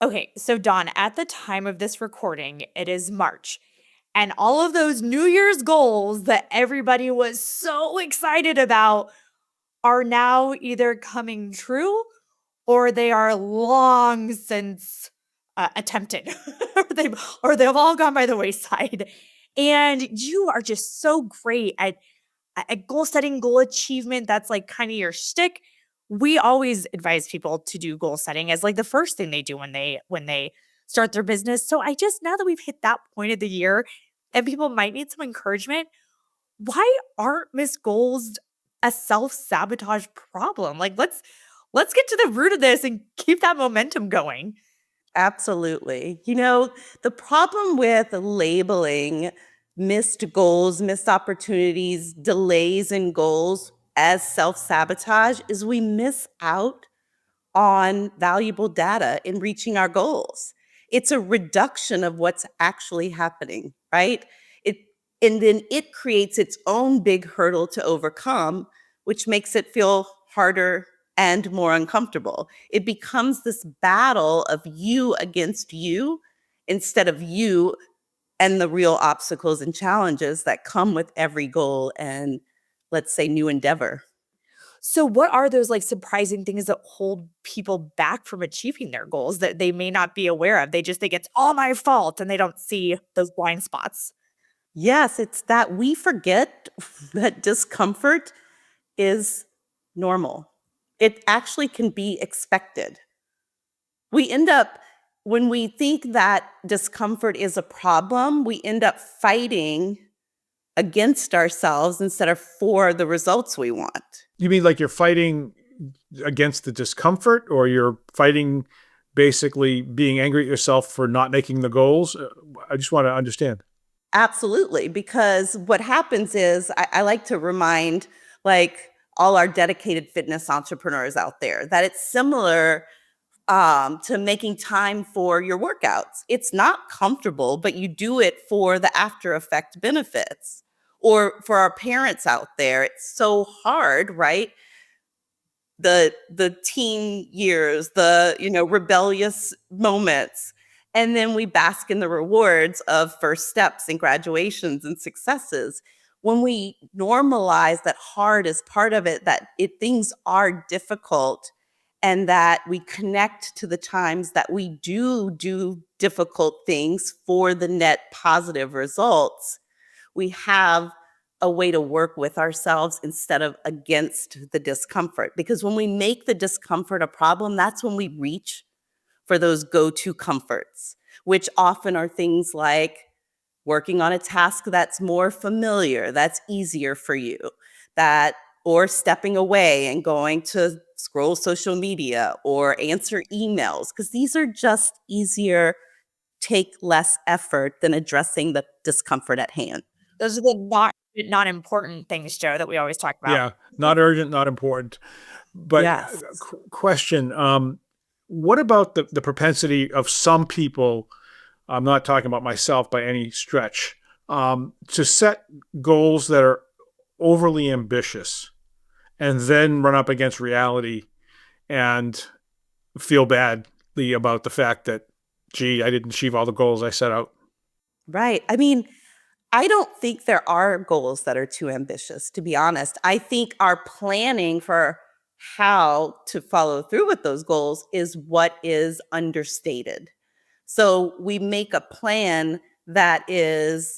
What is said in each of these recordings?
Okay, so Dawn, at the time of this recording, it is March. And all of those New Year's goals that everybody was so excited about are now either coming true or they are long since attempted, or they've all gone by the wayside. And you are just so great at goal setting, goal achievement. That's like kind of your shtick. We always advise people to do goal setting as like the first thing they do when they start their business. So I just, now that we've hit that point of the year and people might need some encouragement, why aren't missed goals a self-sabotage problem? Like let's get to the root of this and keep that momentum going. Absolutely. The problem with labeling missed goals, missed opportunities, delays in goals as self-sabotage is we miss out on valuable data in reaching our goals. It's a reduction of what's actually happening, right? It and then it creates its own big hurdle to overcome, which makes it feel harder and more uncomfortable. It becomes this battle of you against you instead of you and the real obstacles and challenges that come with every goal and, let's say, new endeavor. So what are those like surprising things that hold people back from achieving their goals that they may not be aware of? They just think it's all my fault and they don't see those blind spots. Yes, it's that we forget that discomfort is normal. It actually can be expected. We end up, when we think that discomfort is a problem, we end up fighting against ourselves instead of for the results we want. You mean like you're fighting against the discomfort, or you're fighting basically being angry at yourself for not making the goals? I just want to understand. Absolutely, because what happens is I like to remind like all our dedicated fitness entrepreneurs out there that it's similar to making time for your workouts. It's not comfortable, but you do it for the after effect benefits. Or for our parents out there, it's so hard, right? The teen years, the rebellious moments, and then we bask in the rewards of first steps and graduations and successes. When we normalize that hard is part of it, that things are difficult, and that we connect to the times that we do difficult things for the net positive results, we have a way to work with ourselves instead of against the discomfort. Because when we make the discomfort a problem, that's when we reach for those go-to comforts, which often are things like working on a task that's more familiar, that's easier for you, or stepping away and going to scroll social media or answer emails, because these are just easier, take less effort than addressing the discomfort at hand. Those are the not important things, Joe, that we always talk about. Yeah, not urgent, not important. But Yes. question, what about the propensity of some people, I'm not talking about myself by any stretch, to set goals that are overly ambitious and then run up against reality and feel badly about the fact that, gee, I didn't achieve all the goals I set out? Right. I mean, I don't think there are goals that are too ambitious, to be honest. I think our planning for how to follow through with those goals is what is understated. So we make a plan that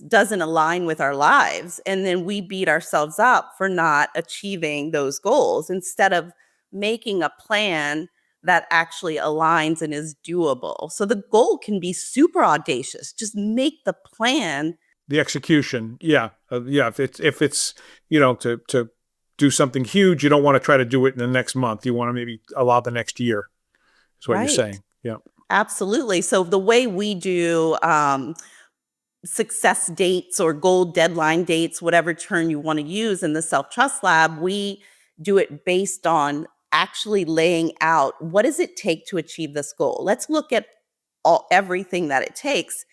doesn't align with our lives, and then we beat ourselves up for not achieving those goals instead of making a plan that actually aligns and is doable. So the goal can be super audacious. Just make the plan. The execution, yeah. If it's to do something huge, you don't want to try to do it in the next month. You want to maybe allow the next year, is what you're saying. Yeah. Absolutely. So the way we do success dates or goal deadline dates, whatever term you want to use in the Self-Trust Lab, we do it based on actually laying out, what does it take to achieve this goal? Let's look at everything that it takes,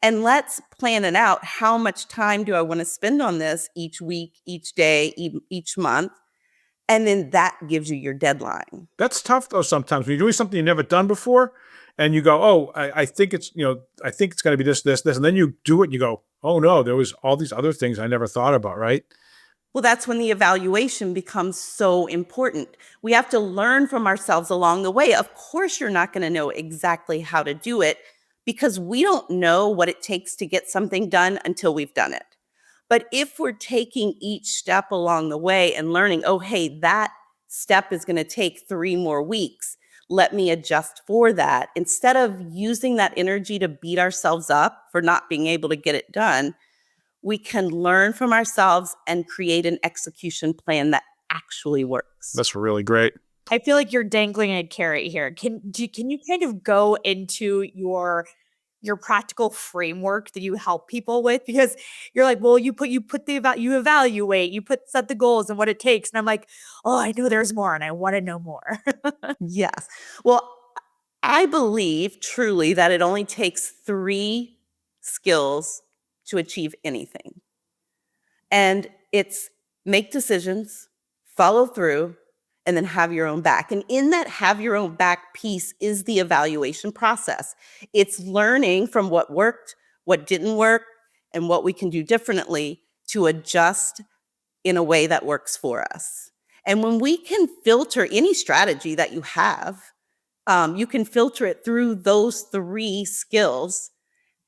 and let's plan it out. How much time do I want to spend on this each week, each day, each month? And then that gives you your deadline. That's tough, though, sometimes when you're doing something you've never done before and you go, oh, I think it's, I think it's going to be this, this, this. And then you do it and you go, oh no, there was all these other things I never thought about. Right. Well, that's when the evaluation becomes so important. We have to learn from ourselves along the way. Of course, you're not going to know exactly how to do it because we don't know what it takes to get something done until we've done it. But if we're taking each step along the way and learning, oh, hey, that step is going to take 3 more weeks. Let me adjust for that. Instead of using that energy to beat ourselves up for not being able to get it done, we can learn from ourselves and create an execution plan that actually works. That's really great. I feel like you're dangling a carrot here. Can you kind of go into your practical framework that you help people with? Because you're like, well, you evaluate, set the goals and what it takes. And I'm like, oh, I know there's more and I want to know more. Yes. Well, I believe truly that it only takes 3 skills to achieve anything. And it's make decisions, follow through, and then have your own back. And in that have your own back piece is the evaluation process. It's learning from what worked, what didn't work, and what we can do differently to adjust in a way that works for us. And when we can filter any strategy that you have, you can filter it through those 3 skills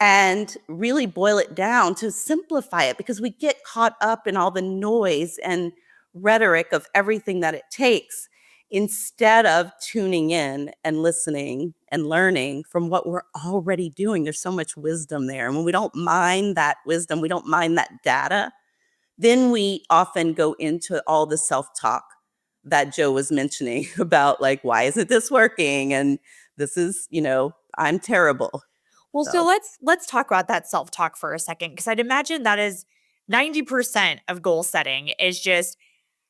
and really boil it down to simplify it, because we get caught up in all the noise and rhetoric of everything that it takes instead of tuning in and listening and learning from what we're already doing. There's so much wisdom there. And when we don't mine that wisdom, we don't mine that data, then we often go into all the self-talk that Joe was mentioning about, like, why isn't this working? And this is, I'm terrible. Well, so let's talk about that self-talk for a second, because I'd imagine that is 90% of goal setting is just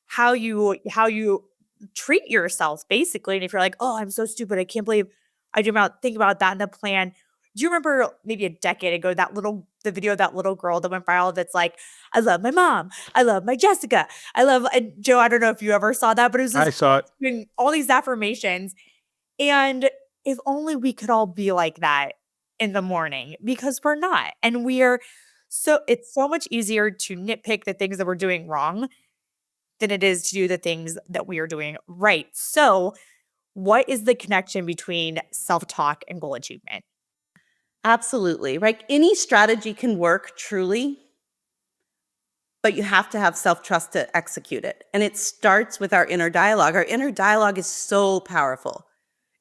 how you treat yourself, basically. And if you're like, oh, I'm so stupid, I can't believe I didn't think about that in the plan. Do you remember maybe a decade ago the video of that little girl that went viral that's like, I love my mom, I love my Jessica, and Joe, I don't know if you ever saw that, but it was I saw it. doing all these affirmations. And if only we could all be like that in the morning, because we're not. And it's so much easier to nitpick the things that we're doing wrong than it is to do the things that we are doing right. So what is the connection between self-talk and goal achievement? Absolutely, right? Any strategy can work truly, but you have to have self-trust to execute it. And it starts with our inner dialogue. Our inner dialogue is so powerful,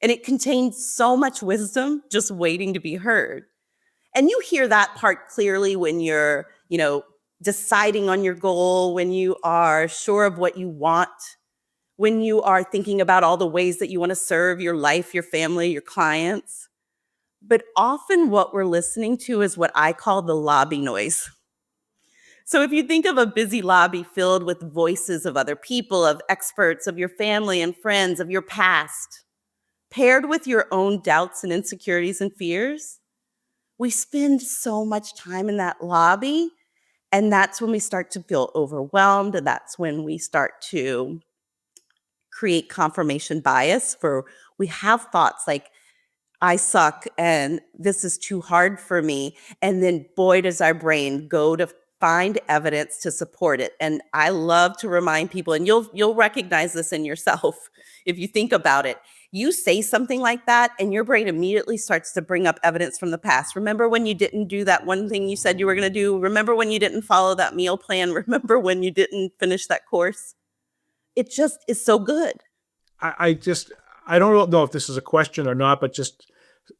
and it contains so much wisdom just waiting to be heard. And you hear that part clearly when you're, deciding on your goal, when you are sure of what you want, when you are thinking about all the ways that you want to serve your life, your family, your clients. But often what we're listening to is what I call the lobby noise. So if you think of a busy lobby filled with voices of other people, of experts, of your family and friends, of your past, paired with your own doubts and insecurities and fears, we spend so much time in that lobby, and that's when we start to feel overwhelmed, and that's when we start to create confirmation bias, for we have thoughts like, I suck and this is too hard for me. And then boy, does our brain go to find evidence to support it. And I love to remind people, and you'll recognize this in yourself if you think about it. You say something like that and your brain immediately starts to bring up evidence from the past. Remember when you didn't do that one thing you said you were going to do? Remember when you didn't follow that meal plan? Remember when you didn't finish that course? It just is so good. I don't know if this is a question or not, but just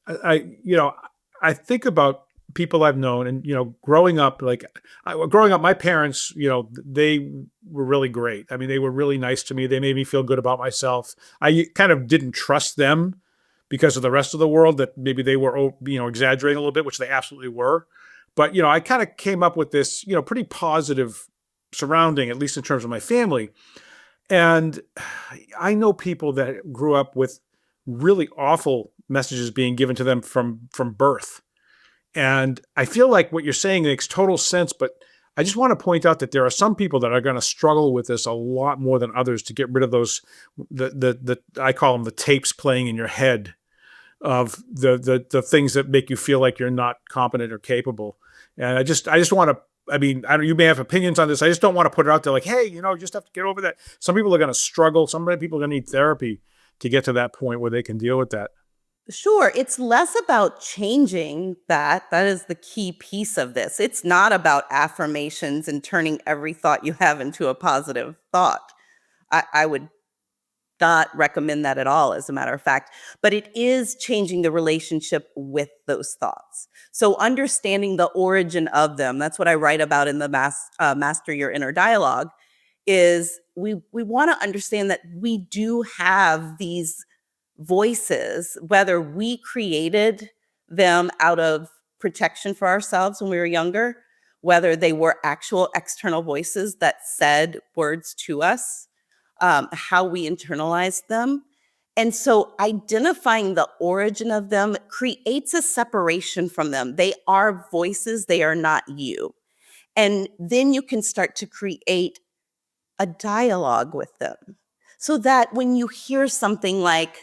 I think about people I've known, and growing up, my parents, they were really great. I mean, they were really nice to me. They made me feel good about myself. I kind of didn't trust them because of the rest of the world, that maybe they were, exaggerating a little bit, which they absolutely were. But I kind of came up with this, pretty positive surrounding, at least in terms of my family. And I know people that grew up with really awful messages being given to them from birth. And I feel like what you're saying makes total sense, but I just want to point out that there are some people that are going to struggle with this a lot more than others to get rid of those, I call them the tapes playing in your head, of the things that make you feel like you're not competent or capable. And I just want to, I mean, you may have opinions on this. I just don't want to put it out there like, hey, you just have to get over that. Some people are going to struggle. Some people are going to need therapy to get to that point where they can deal with that. Sure. It's less about changing that. That is the key piece of this. It's not about affirmations and turning every thought you have into a positive thought. I would not recommend that at all, as a matter of fact. But it is changing the relationship with those thoughts. So understanding the origin of them, that's what I write about in the Master Your Inner Dialogue, is we want to understand that we do have these voices, whether we created them out of protection for ourselves when we were younger, whether they were actual external voices that said words to us, how we internalized them. And so identifying the origin of them creates a separation from them. They are voices, they are not you. And then you can start to create a dialogue with them so that when you hear something like,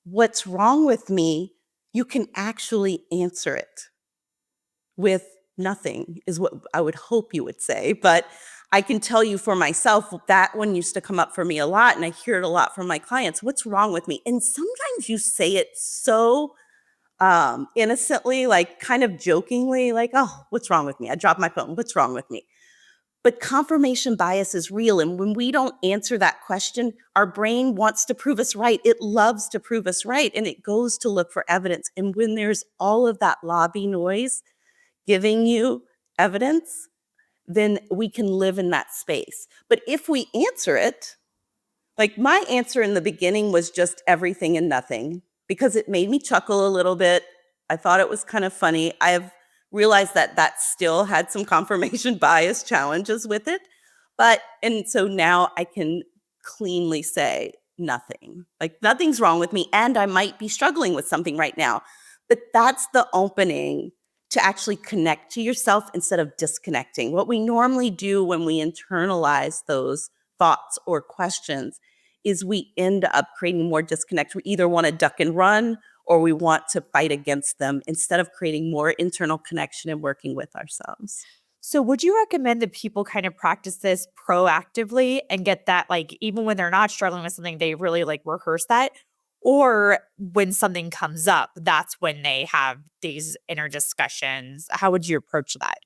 what's wrong with me, you can actually answer it with nothing, is what I would hope you would say. But I can tell you for myself, that one used to come up for me a lot, and I hear it a lot from my clients. What's wrong with me? And sometimes you say it so innocently, like kind of jokingly, like, oh, what's wrong with me? I dropped my phone. What's wrong with me? But confirmation bias is real. And when we don't answer that question, our brain wants to prove us right. It loves to prove us right. And it goes to look for evidence. And when there's all of that lobby noise giving you evidence, then we can live in that space. But if we answer it, like my answer in the beginning was just everything and nothing, because it made me chuckle a little bit. I thought it was kind of funny. I've realized that that still had some confirmation bias challenges with it. And so now I can cleanly say nothing. Like nothing's wrong with me, and I might be struggling with something right now. But that's the opening to actually connect to yourself instead of disconnecting. What we normally do when we internalize those thoughts or questions is we end up creating more disconnect. We either want to duck and run, or we want to fight against them instead of creating more internal connection and working with ourselves. So would you recommend that people kind of practice this proactively and get that, like, even when they're not struggling with something, they really like rehearse that? Or when something comes up, that's when they have these inner discussions? How would you approach that?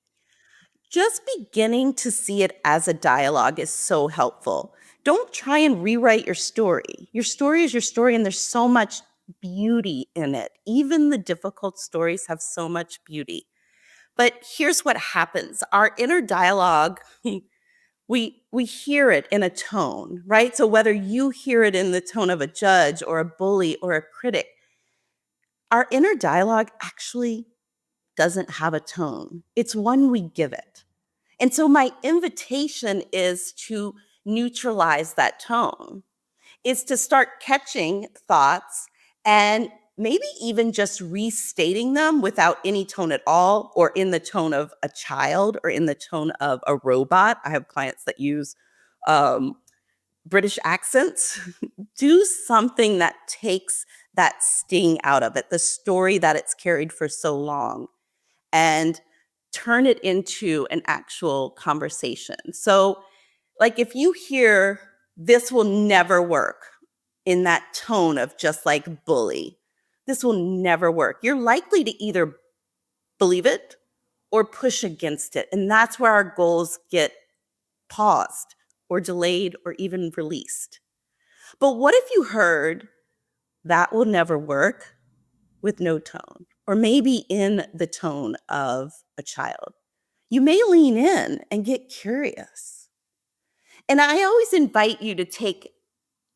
Just beginning to see it as a dialogue is so helpful. Don't try and rewrite your story. Your story is your story, and there's so much beauty in it. Even the difficult stories have so much beauty. But here's what happens. Our inner dialogue, we hear it in a tone, right? So whether you hear it in the tone of a judge or a bully or a critic, our inner dialogue actually doesn't have a tone. It's one we give it. And so my invitation is to neutralize that tone, is to start catching thoughts and maybe even just restating them without any tone at all, or in the tone of a child or in the tone of a robot. I have clients that use British accents. Do something that takes that sting out of it, the story that it's carried for so long, and turn it into an actual conversation. So, like if you hear, this will never work, in that tone of just like bully, this will never work, you're likely to either believe it or push against it. And that's where our goals get paused or delayed or even released. But what if you heard, that will never work, with no tone, or maybe in the tone of a child? You may lean in and get curious. And I always invite you to take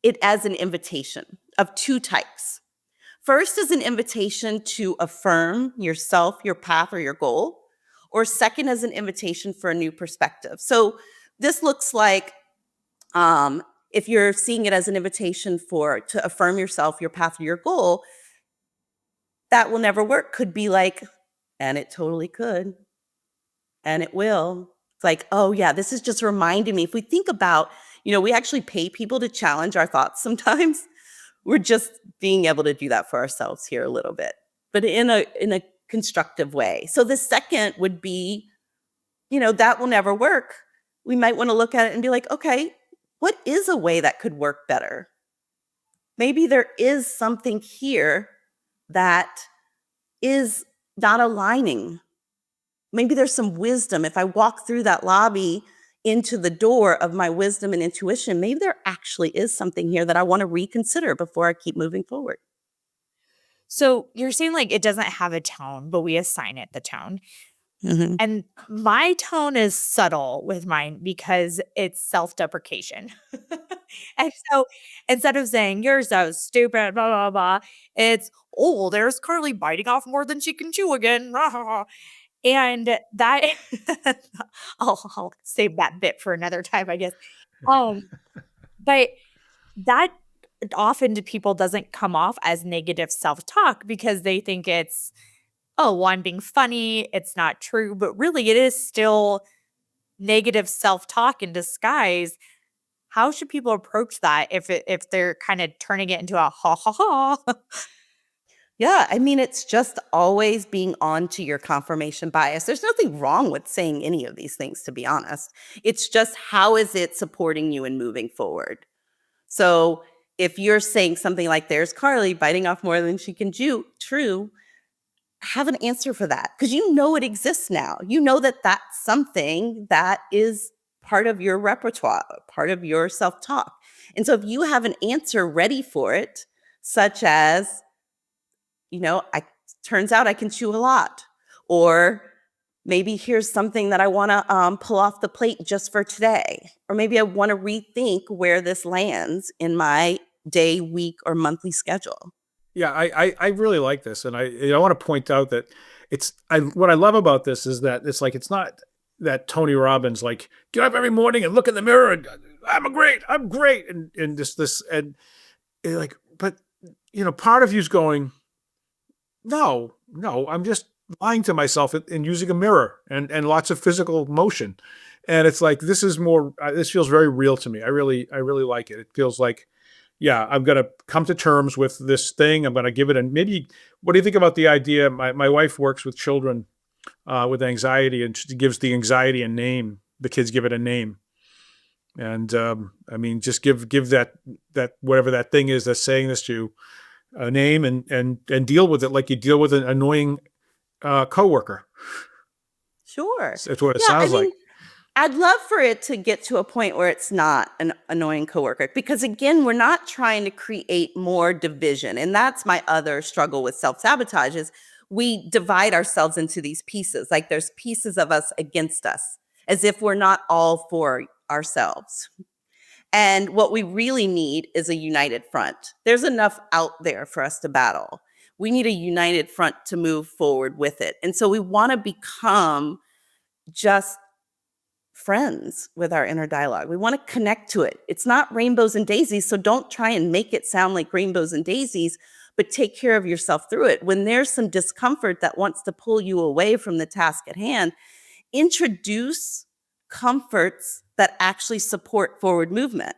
it as an invitation of two types. First is an invitation to affirm yourself, your path, or your goal. Or second is an invitation for a new perspective. So this looks like, if you're seeing it as an invitation to affirm yourself, your path, or your goal, that will never work could be like, and it totally could, and it will. It's like, oh yeah, this is just reminding me. If we think about, we actually pay people to challenge our thoughts sometimes. We're just being able to do that for ourselves here a little bit, but in a constructive way. So the second would be, that will never work. We might want to look at it and be like, okay, what is a way that could work better? Maybe there is something here that is not aligning. Maybe there's some wisdom. If I walk through that lobby into the door of my wisdom and intuition, maybe there actually is something here that I want to reconsider before I keep moving forward. So you're saying like it doesn't have a tone, but we assign it the tone. Mm-hmm. And my tone is subtle with mine because it's self-deprecation. And so instead of saying, you're so stupid, blah, blah, blah, it's, oh, there's Carly biting off more than she can chew again. And that, I'll save that bit for another time, I guess. But that often to people doesn't come off as negative self-talk because they think it's, oh, well, I'm being funny. It's not true. But really, it is still negative self-talk in disguise. How should people approach that if they're kind of turning it into a ha ha ha? Yeah, I mean, it's just always being on to your confirmation bias. There's nothing wrong with saying any of these things, to be honest. It's just how is it supporting you in moving forward? So if you're saying something like, there's Carly biting off more than she can chew, true, have an answer for that because you know it exists now. You know that that's something that is part of your repertoire, part of your self-talk. And so if you have an answer ready for it, such as, turns out I can chew a lot, or maybe here's something that I want to pull off the plate just for today, or maybe I want to rethink where this lands in my day, week, or monthly schedule. Yeah, I really like this, and I want to point out that what I love about this is that it's not that Tony Robbins like get up every morning and look in the mirror and I'm great and this and like, but part of you's going, no, I'm just lying to myself and using a mirror and lots of physical motion, and it's like this is more. This feels very real to me. I really like it. It feels like, yeah, I'm going to come to terms with this thing. I'm going to give it maybe, what do you think about the idea? My wife works with children with anxiety, and she gives the anxiety a name. The kids give it a name. And I mean, just give that whatever that thing is that's saying this to you a name and deal with it like you deal with an annoying coworker. Sure. That's what it sounds like. I'd love for it to get to a point where it's not an annoying coworker, because again, we're not trying to create more division. And that's my other struggle with self-sabotage is we divide ourselves into these pieces. Like there's pieces of us against us as if we're not all for ourselves. And what we really need is a united front. There's enough out there for us to battle. We need a united front to move forward with it. And so we want to become just friends with our inner dialogue. We want to connect to it. It's not rainbows and daisies, so don't try and make it sound like rainbows and daisies, but take care of yourself through it. When there's some discomfort that wants to pull you away from the task at hand, introduce comforts that actually support forward movement.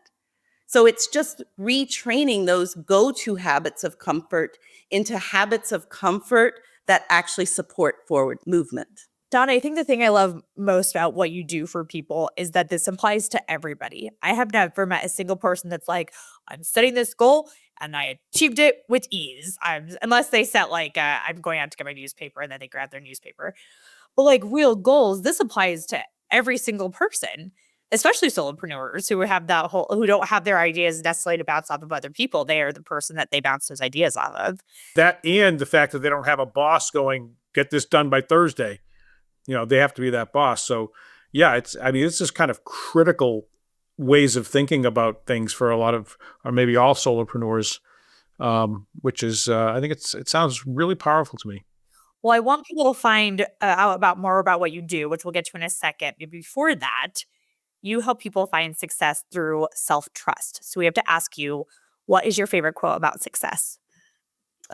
So it's just retraining those go-to habits of comfort into habits of comfort that actually support forward movement. Dawn, I think the thing I love most about what you do for people is that this applies to everybody. I have never met a single person that's like, I'm setting this goal and I achieved it with ease. Unless they set like, I'm going out to get my newspaper and then they grab their newspaper. But like real goals, this applies to every single person, especially solopreneurs who don't have their ideas necessarily to bounce off of other people. They are the person that they bounce those ideas off of. That and the fact that they don't have a boss going, get this done by Thursday. They have to be that boss. So yeah, it's just kind of critical ways of thinking about things for a lot of, or maybe all solopreneurs, which is, I think it sounds really powerful to me. Well, I want people to find out more about what you do, which we'll get to in a second. But before that, you help people find success through self-trust. So we have to ask you, what is your favorite quote about success?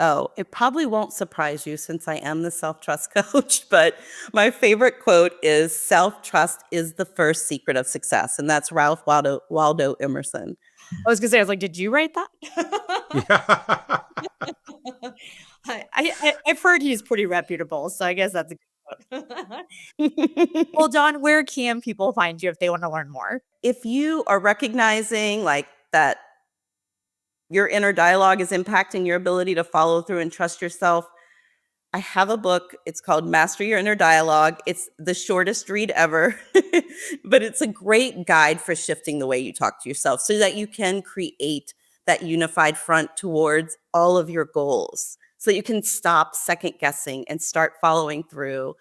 Oh, it probably won't surprise you since I am the self-trust coach, but my favorite quote is self-trust is the first secret of success. And that's Ralph Waldo Emerson. I was gonna say, I was like, did you write that? Yeah. I've heard he's pretty reputable, so I guess that's a good quote. Well, Dawn, where can people find you if they want to learn more? If you are recognizing like that your inner dialogue is impacting your ability to follow through and trust yourself, I have a book. It's called Master Your Inner Dialogue. It's the shortest read ever, but it's a great guide for shifting the way you talk to yourself so that you can create that unified front towards all of your goals. So that you can stop second guessing and start following through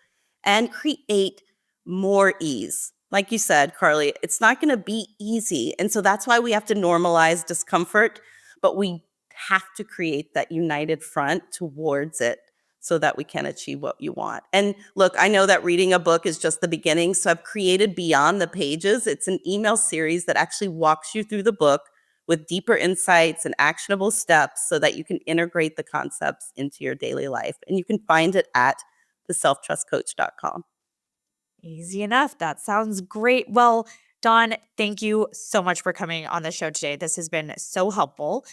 and create more ease. Like you said, Carly, it's not going to be easy. And so that's why we have to normalize discomfort, but we have to create that united front towards it so that we can achieve what you want. And look, I know that reading a book is just the beginning. So I've created Beyond the Pages. It's an email series that actually walks you through the book with deeper insights and actionable steps so that you can integrate the concepts into your daily life. And you can find it at theselftrustcoach.com. Easy enough. That sounds great. Well, Dawn, thank you so much for coming on the show today. This has been so helpful.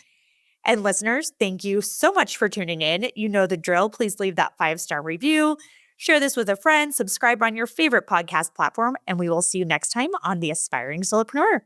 And listeners, thank you so much for tuning in. You know the drill. Please leave that 5-star review. Share this with a friend. Subscribe on your favorite podcast platform. And we will see you next time on The Aspiring Solopreneur.